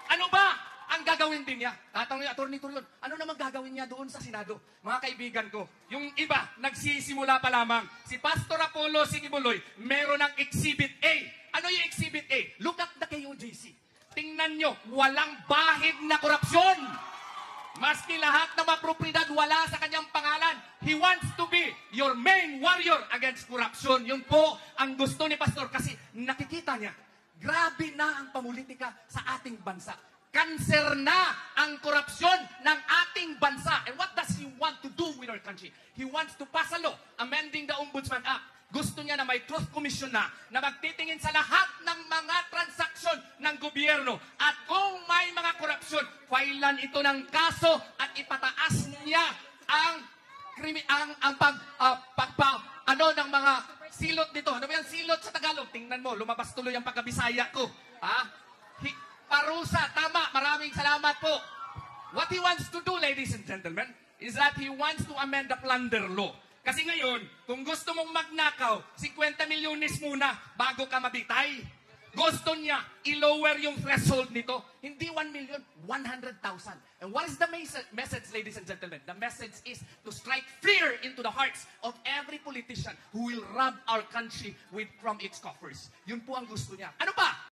Ano ba ang gagawin din niya? Tatanong ni Atty. Torion, ano naman gagawin niya doon sa Senado? Mga kaibigan ko, yung iba, nagsisimula pa lamang. Si Pastor Apollo Sigibuloy, meron ng Exhibit A. Ano yung Exhibit A? Look at the KOJC. Tingnan nyo, walang bahid na korupsyon. Maski lahat ng mga propriedad wala sa kanyang pangalan. He wants to be your main warrior against corruption. Yun po ang gusto ni Pastor kasi nakikita niya, grabe na ang pamulitika sa ating bansa. Kanser na ang korupsyon ng ating bansa. And what does he want to do with our country? He wants to pass a law amending the Ombudsman Act. Gusto niya na may Truth Commission na magtitingin sa lahat ng mga transaksyon ng gobyerno. At kung may mga korupsyon, filean ito ng kaso at ipataas niya ang ng mga silot nito. Ano ba yung silot sa Tagalog? Tingnan mo, lumabas tuloy ang pagkabisaya ko. Parusa, tama. Maraming salamat po. What he wants to do, ladies and gentlemen, is that he wants to amend the plunder law. Kasi ngayon, kung gusto mong magnakaw, 50 milyones muna bago ka mabitay. Gusto niya i-lower yung threshold nito. Hindi 1 million, 100,000. And what is the message, ladies and gentlemen? The message is to strike fear into the hearts of every politician who will rob our country from its coffers. Yun po ang gusto niya. Ano pa?